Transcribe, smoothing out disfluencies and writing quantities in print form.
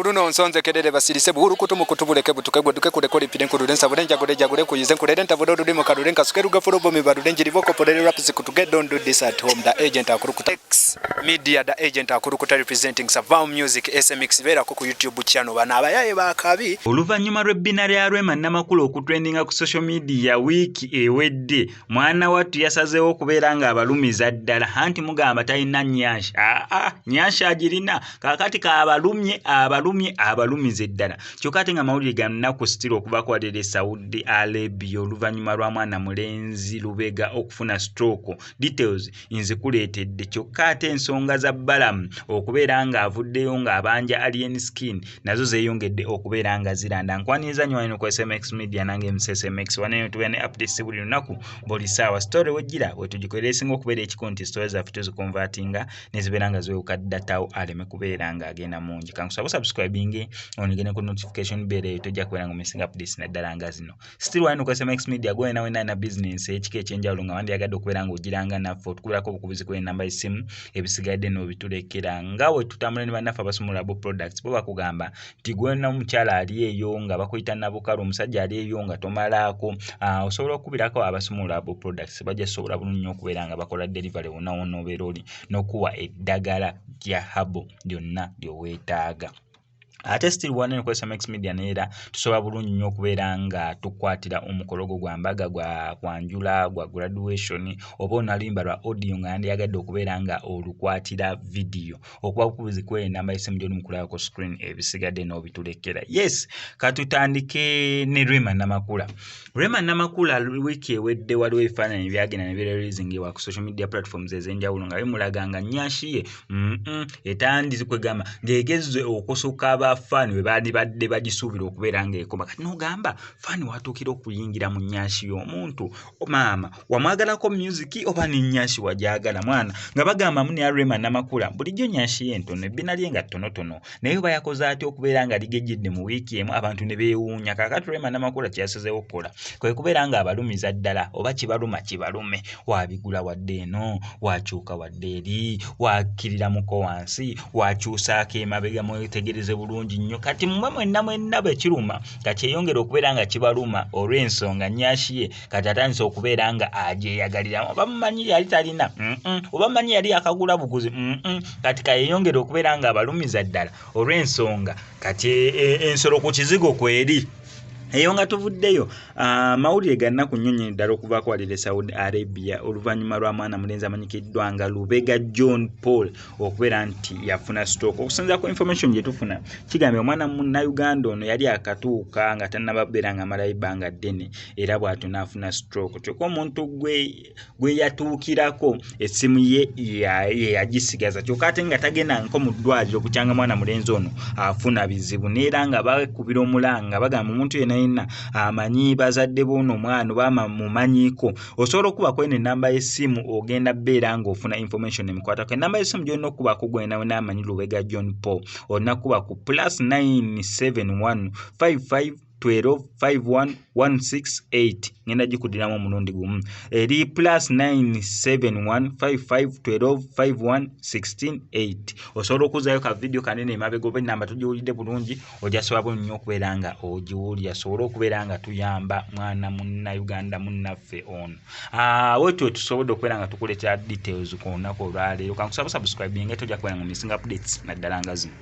kuduno nsonze kedede basirise buhuru kutumu kutubuleke butukegwe duke kudekoli pide nkududensa budenja gudeja gure kuyize nkudedenta budodu dimo kadudenka sukeruga furobo mibadude njirivoko podele rapisi kutuge don't do this at home. The agent akurukuta X media, the agent akurukuta representing Savam Music SMX vera ku YouTube channel bana abayaye bakabi. Oluvannyuma lw'ebbina lya Rema namakulu okutrendinga ku social media wiki ewedde mwana wattu yasazeewo okubeera nga abalumiza ddala anti mugamba talina nnyasha nnyasha agirina kakati abalumize ddala kyokka ate nga mawulire gannaku sitira okuva kwaddira Saudi Arabia oluvannyuma lwa mwana mulenzi Lubega okufuna stroke. Details nzikuleetedde kyokka ate ensonga za Balamu okubeera nga avuddeyo nga abanja alien skin nazo zeeyongedde okubeera nga ziranda. Nkwaniriza nnyo wano ku SMX Media nange MSMX waneyo tubeera ne updates buli lunaku buli ssaawa. Story wejjira wetugikolera esinga okubeera ekikonti stories zaffe tuzikonvatinga ne zibeera nga ziwewuka datawo aleme kubeera nga agenda mungi. Kankusaba subscribing onigene ku notification bell eyo tojja kubeera nga missing updates naddala nga zino. Still wano ku SMX Media gwe nawe na business ekika ekyenjawulo nga wandiyagadde okubeera nga ogiranga naffe otukuberako obukubizi kw'ennamba y'essimu ebisigadde n'obitulekera nga we tutambula ne bannaffe abasumulabo products bo bakugamba nti gwe n'omukyala ali eyo nga bakuyita nabukalu omusajja ali eyo nga tomalaako osobola okubirako abasumulabo products bajja sobola bulungi nnyo okubeera nga bakola delivery wonna obeera oli n'okuwa eddagala lya habo lyonna lyoweetaaga. Ate still wane ku SMX Media neera tusobola bulungi nnyo okubeera nga tukwatira omukolo gwa mbaga gwa kwanjula gwa graduation oba onalimba lwa audio nga yandiyagadde okubeera nga olukwatira video okuba kubuzi kw'ennamba y'essimu gy'oli mukulaba ku screen ebisigadde n'obitulekera. Yes, katutandike ne Rema namakula. Rema namakula wiki ewedde waliwo ebifaananyi byagenda ne bireleasingibwa ku social media platforms ez'enjawulo nga bimulaga nga nnyashiye etandise kwegamba ng'egezze okusuka fani badde bagisuubira okubeera nga ekoma kati n'ogamba fani watuukira okuyingira mu nnyashi y'omuntu maama wamwagalako music oba n'ennyashi wajagala mwana nga bagamba muni ya Rema namakula bulijjo nnyashi y'entono ebbina lye nga ttonotono naye bayakoze ati okubeera nga ligejjedde mu wiiki emu abantu ne beewuunya kakati Rema namakula kyasazeewo okukola kwe kubeera nga abalumiza ddala oba kibalume wabigula wadde eno wakyuka wadde eri wakkiriramuko wansi wakyusaako emabega mwetegereze bulungi nnyo kati mwenna bwe kiruma kati eyongera okubeera nga kibaluma olw'ensonga nnyashi ye kati atandise okubeera nga agyeyagalira oba mumanyi yali talina oba mumanyi yali akagula buguzi kati kayeyongera okubeera nga abalumiza ddala olw'ensonga kati ensolo ku kizigo kweri. Eyo nga tuvuddeyo mawulire gannaku nnyonyi ddala okuva kwaddira Saudi Arabia oluvannyuma lwa mwana mulenzi amanyikiddwa nga Lubega John Paul okubeera nti yafuna stroke. Okusinziira ku information gye tufuna kigambye omwana munnayuganda ono yali akatuuka nga tannababeera nga amalayo ebbanga ddene era bw'atyo n'afuna stroke. Kyokka omuntu gwe yatuukirako essimu ye yagisigaza kyokka ate nga tagenda nko mu ddwaliro kukyanga mwana mulenzi ono afuna bizibu neera nga bakubira omulanga bagamba omuntu yenna amanyi bazadde bono omwana oba mumanyiiko osobola okubako eno ennamba y'essimu ogenda bbeera ng'ofuna information emikwatako. Ennamba y'essimu gy'olina okubako gwena n'amanyi Lubega John Paul olina kuba ku +971 55 12 51 168 ngenda gikuddiramu omulundi gumu eri +971 55 12 51 168. Osobola okuzayo ka video kanene emabega oba ennamba tugiwulidde bulungi ojasobola nnyo okubeera nga ogiwulira asobola okubeera nga tuyamba mwana munnayuganda munnaffe ono wetwe tusobodde okubeera nga tukuleetera details ku lunaku olwaleero. Kankusaba subscribing tojja kubeera nga missing updates naddala nga zino.